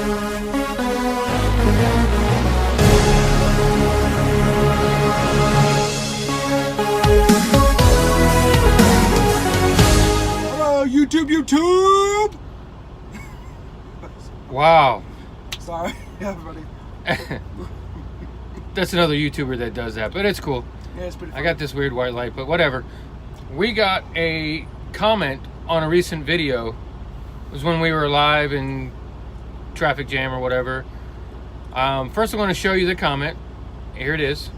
Hello, YouTube! Wow. Sorry, everybody. That's another YouTuber that does that, but it's cool. Yeah, it's pretty fun. I got this weird white light, but whatever. We got a comment on a recent video. It was when we were live in traffic jam or whatever. First, I want to show you the comment. Here it is.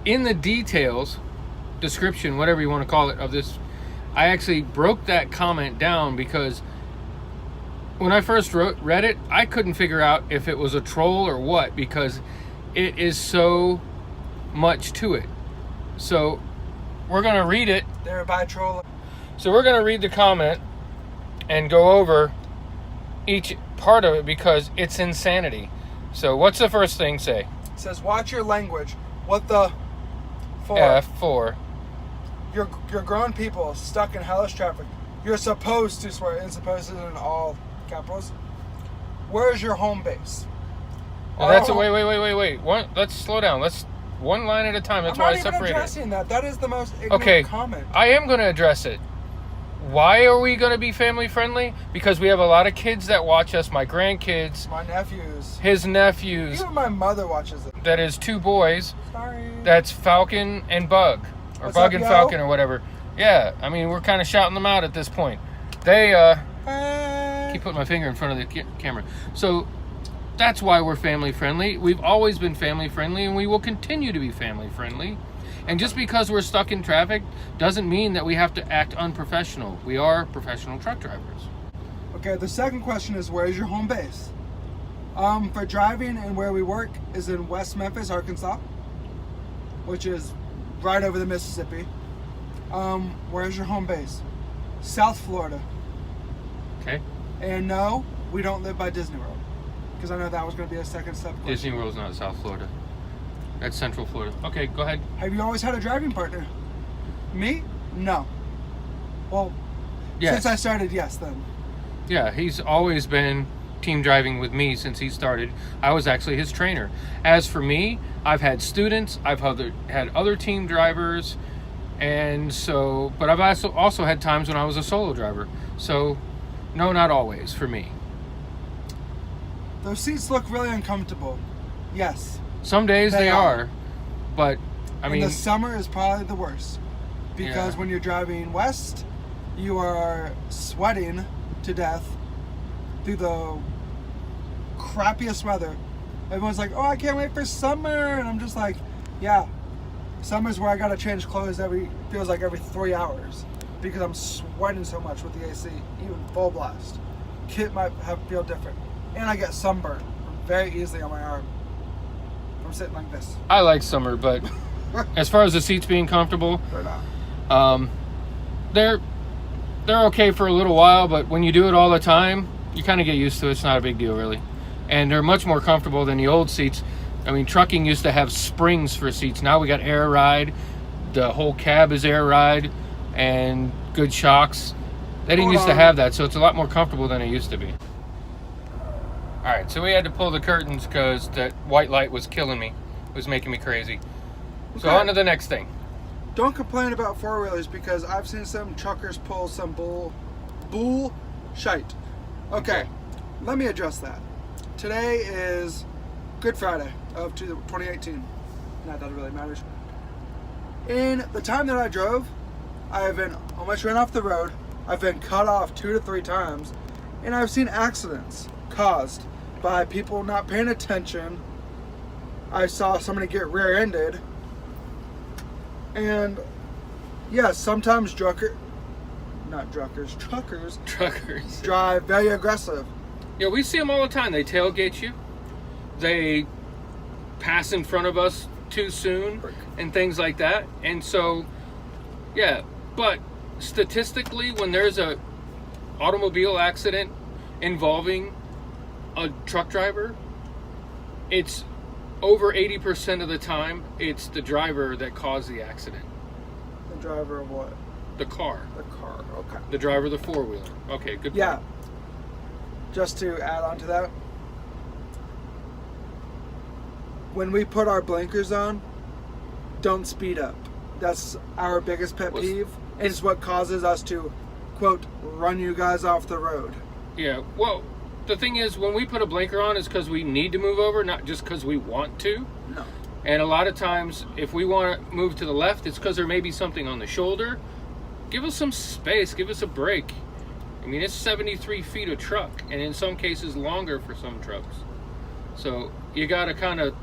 In the details, description, whatever you want to call it, of this, I actually broke that comment down because when I first read it, I couldn't figure out if it was a troll or what, because it is so much to it. So we're going to read it. There by troll. So we're going to read the comment and go over each part of it because it's insanity. So what's the first thing say? It says, watch your language. What the for? F4. You're grown people stuck in hellish traffic. You're supposed to swear, and supposed is in all capitals. Where's your home base? Well, that's wait. Let's slow down. Let's one line at a time. That's why I separated. I'm not even addressing that. That is the most ignorant comment. I am going to address it. Why are we going to be family friendly? Because we have a lot of kids that watch us. My grandkids. My nephews. His nephews. Even my mother watches it. That is 2 boys. Sorry. That's Falcon and Bug. Or What's Bug up, and yo? Falcon or whatever. Yeah, I mean, we're kind of shouting them out at this point. They, keep putting my finger in front of the camera. So, that's why we're family friendly. We've always been family friendly, and we will continue to be family friendly. And just because we're stuck in traffic doesn't mean that we have to act unprofessional. We are professional truck drivers. Okay, the second question is, where's your home base? For driving and where we work is in West Memphis, Arkansas, which is right over the Mississippi. Where's your home base? South Florida. Okay. And no, we don't live by Disney World, because I know that was going to be a second step question. Disney World's not South Florida. That's Central Florida. Okay, go ahead. Have you always had a driving partner? Me? No. Well, Yes. since I started, yes, then. Yeah, he's always been team driving with me since he started. I was actually his trainer. As for me, I've had students, I've had other team drivers, and so, but I've also had times when I was a solo driver. So, no, not always for me. Those seats look really uncomfortable. Yes. Some days they are, but I mean, the summer is probably the worst, because when you're driving west, you are sweating to death through the crappiest weather. Everyone's like, oh, I can't wait for summer, and I'm just like, yeah, summer's where I gotta change clothes feels like every 3 hours, because I'm sweating so much with the AC, even full blast. Kit might feel different, and I get sunburned very easily on my arm. I'm sitting like this. I like summer, but as far as the seats being comfortable, they're okay for a little while, but when you do it all the time, you kind of get used to it. It's not a big deal, really. And they're much more comfortable than the old seats. I mean, trucking used to have springs for seats. Now we got air ride. The whole cab is air ride and good shocks. They didn't used to have that, so it's a lot more comfortable than it used to be. All right, so we had to pull the curtains because that white light was killing me. It was making me crazy. So on to the next thing. Don't complain about four-wheelers, because I've seen some truckers pull some boooolshite. Okay, let me address that. Today is Good Friday of 2018. Not that it really matters. In the time that I drove, I have been almost run off the road. I've been cut off 2 to 3 times, and I've seen accidents caused by people not paying attention. I saw somebody get rear-ended. And yes, sometimes truckers drive very aggressive. Yeah, we see them all the time. They tailgate you. They pass in front of us too soon and things like that. And so, yeah, but statistically, when there's a automobile accident involving a truck driver, it's over 80% of the time it's the driver that caused the accident. The driver of what? The car. The car, okay. The driver of the four-wheeler. Okay, good point. Yeah. Just to add on to that, when we put our blinkers on, don't speed up. That's our biggest pet peeve. It's what causes us to, quote, run you guys off the road. Yeah, well, the thing is, when we put a blinker on, it's because we need to move over, not just because we want to. No. And a lot of times, if we want to move to the left, it's because there may be something on the shoulder. Give us some space. Give us a break. I mean, it's 73 feet of truck, and in some cases longer for some trucks. So you got to kind of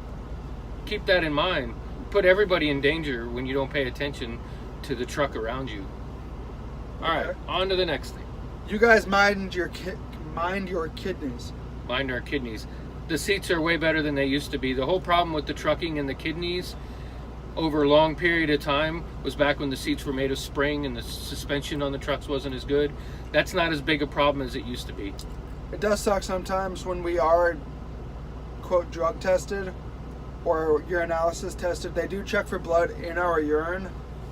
keep that in mind. Put everybody in danger when you don't pay attention to the truck around you. All right, on to the next thing. You guys mind your kidneys. Mind our kidneys. The seats are way better than they used to be. The whole problem with the trucking and the kidneys over a long period of time was back when the seats were made of spring and the suspension on the trucks wasn't as good. That's not as big a problem as it used to be. It does suck sometimes when we are, quote, drug tested or urinalysis tested. They do check for blood in our urine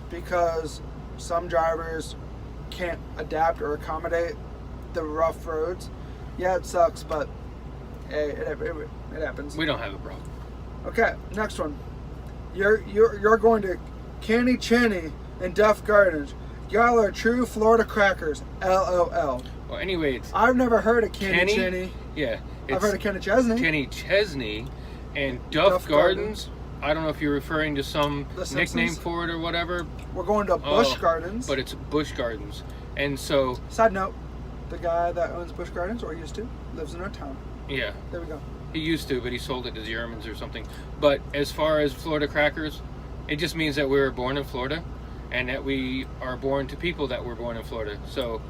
because some drivers can't adapt or accommodate the rough roads. Yeah, it sucks, but hey, it happens. We don't have a problem. Okay, next one. You're going to Cheney and Duff Gardens. Y'all are true Florida crackers. LOL. Well, anyway, I've never heard of Cheney. Yeah, I've heard of Kenny Chesney. Kenny Chesney and Duff Gardens. I don't know if you're referring to some nickname for it or whatever. We're going to Busch Gardens. But it's Busch Gardens. And so... Side note, the guy that owns Busch Gardens, or used to, lives in our town. Yeah. There we go. He used to, but he sold it to the Germans or something. But as far as Florida crackers, it just means that we were born in Florida and that we are born to people that were born in Florida. So,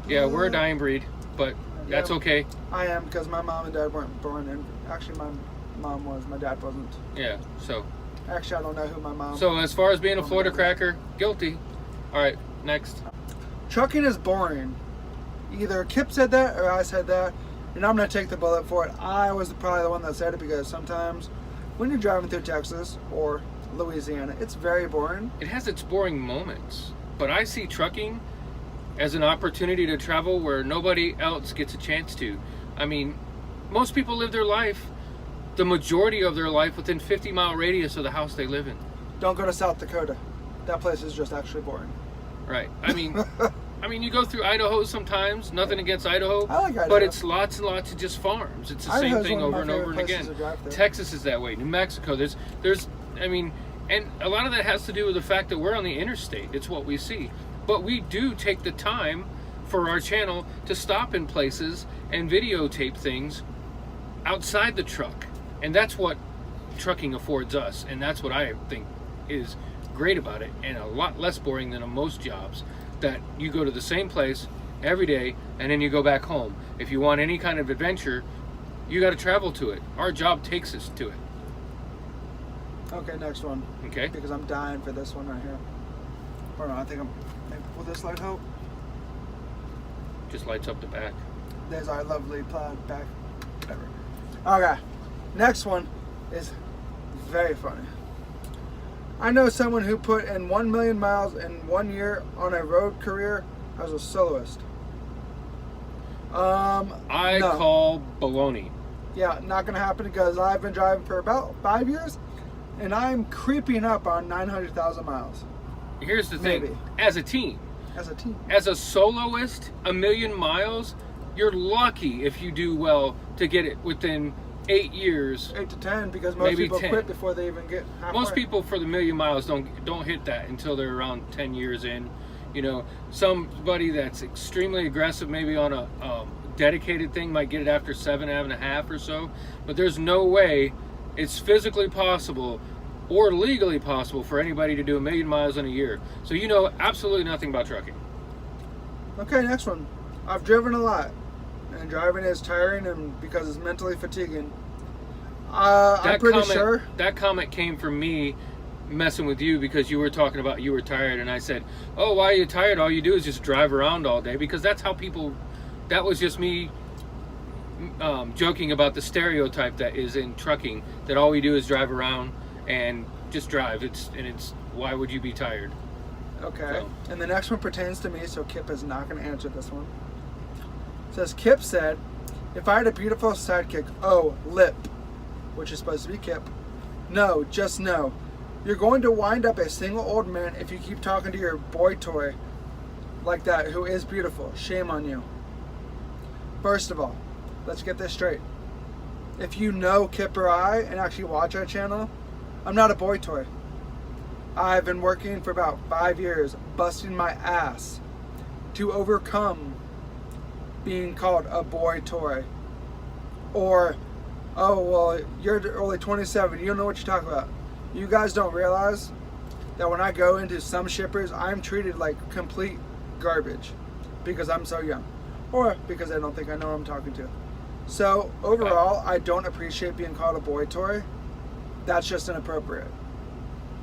yeah, we're a dying breed, but that's okay. I am, because my mom and dad weren't born in... Actually, my mom was. My dad wasn't. Yeah, so... Actually, I don't know who my mom... So, as far as being a Florida cracker, guilty. All right, next. Trucking is boring. Either Kip said that or I said that, and I'm going to take the bullet for it. I was probably the one that said it because sometimes when you're driving through Texas or Louisiana, it's very boring. It has its boring moments, but I see trucking as an opportunity to travel where nobody else gets a chance to. I mean, most people live their life, the majority of their life, within 50-mile radius of the house they live in. Don't go to South Dakota. That place is just actually boring. Right. I mean, you go through Idaho sometimes. Nothing against Idaho. I like Idaho. But it's lots and lots of just farms. It's the same thing over and over and again. Texas is that way. New Mexico. There's. I mean, and a lot of that has to do with the fact that we're on the interstate. It's what we see. But we do take the time for our channel to stop in places and videotape things outside the truck. And that's what trucking affords us. And that's what I think is great about it, and a lot less boring than most jobs, that you go to the same place every day and then you go back home. If you want any kind of adventure, you got to travel to it. Our job takes us to it. Okay, next one. Okay. Because I'm dying for this one right here. Hold on, I think will this light help? Just lights up the back. There's our lovely plaid back. Whatever. Okay. Next one is very funny. I know someone who put in 1 million miles in 1 year on a road career as a soloist. I call baloney. Yeah, not gonna happen because I've been driving for about 5 years, and I'm creeping up on 900,000 miles. Here's the thing: as a team, as a soloist, 1 million miles, you're lucky if you do well to get it within 8 years. 8 to 10, because most people 10. quit before they even get halfway. Most people for the 1 million miles don't hit that until they're around 10 years in. You know, somebody that's extremely aggressive, maybe on a dedicated thing, might get it after 7.5 or so. But there's no way it's physically possible or legally possible for anybody to do 1 million miles in a year. So you know absolutely nothing about trucking. Okay, next one. I've driven a lot, and driving is tiring and because it's mentally fatiguing. I'm pretty sure that comment came from me messing with you because you were talking about you were tired, and I said, oh, why are you tired? All you do is just drive around all day, because that's how people, that was just me joking about the stereotype that is in trucking, that all we do is drive around and just drive. It's why would you be tired? Okay. So. And the next one pertains to me, so Kip is not going to answer this one. It says, Kip said, if I had a beautiful sidekick, oh, lip, which is supposed to be Kip, no, just no. You're going to wind up a single old man if you keep talking to your boy toy like that, who is beautiful. Shame on you. First of all, let's get this straight. If you know Kip or I and actually watch our channel, I'm not a boy toy. I've been working for about 5 years, busting my ass to overcome being called a boy toy. Or, oh, well, you're only 27, you don't know what you're talking about. You guys don't realize that when I go into some shippers, I'm treated like complete garbage because I'm so young. Or because I don't think I know who I'm talking to. So, overall, I don't appreciate being called a boy toy. That's just inappropriate.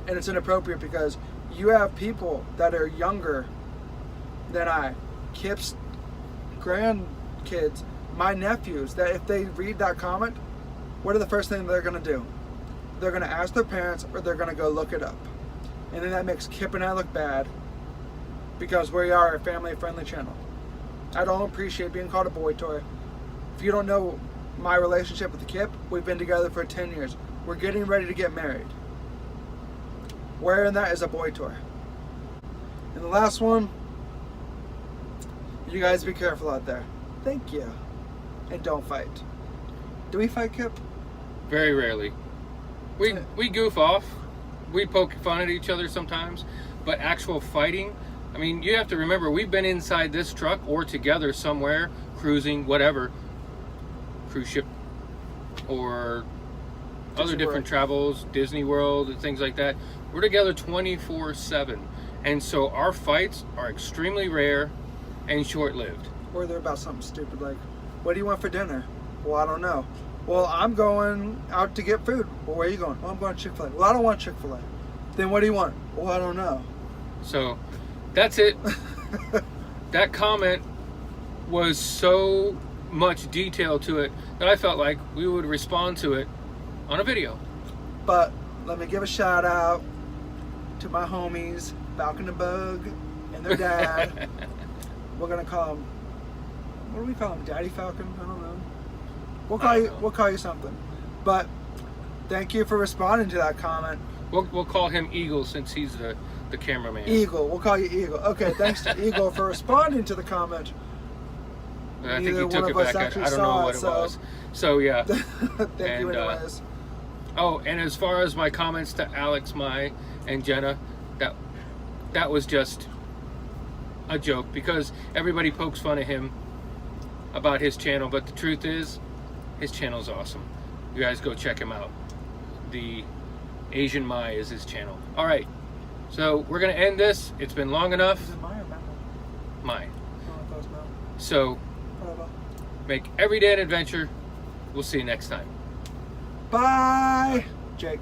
And it's inappropriate because you have people that are younger than I. Kip's grandkids, my nephews, that if they read that comment, what are the first thing they're going to do? They're going to ask their parents or they're going to go look it up. And then that makes Kip and I look bad because we are a family-friendly channel. I don't appreciate being called a boy toy. If you don't know my relationship with Kip, we've been together for 10 years. We're getting ready to get married. Wearing that is a boy toy. And the last one, you guys be careful out there. Thank you. And don't fight. Do we fight, Kip? Very rarely. We goof off. We poke fun at each other sometimes. But actual fighting, I mean, you have to remember, we've been inside this truck or together somewhere, cruising, whatever, cruise ship or other different travels, Disney World and things like that. We're together 24/7. And so our fights are extremely rare and short-lived. Or they're about something stupid like, what do you want for dinner? Well, I don't know. Well, I'm going out to get food. Well, where are you going? Well, I'm going to Chick-fil-A. Well, I don't want Chick-fil-A. Then what do you want? Well, I don't know. So that's it. That comment was so much detail to it that I felt like we would respond to it on a video. But let me give a shout out to my homies, Falcon and Bug, and their dad. We're gonna call him. What do we call him? Daddy Falcon? I don't know. We'll call you something. But thank you for responding to that comment. We'll call him Eagle since he's the cameraman. Eagle. We'll call you Eagle. Okay. Thanks to Eagle for responding to the comment. I think he took it back. I don't know what it was. So yeah. Thank you anyways. Oh, and as far as my comments to Alex, Mai, and Jenna, that was just a joke because everybody pokes fun at him about his channel, but the truth is, his channel's awesome. You guys go check him out. The Asian Mai is his channel. All right, so we're gonna end this. It's been long enough. Is it Mai or Mai? Mai. Oh, I thought it was Mai. So, make every day an adventure. We'll see you next time. Bye, Jake.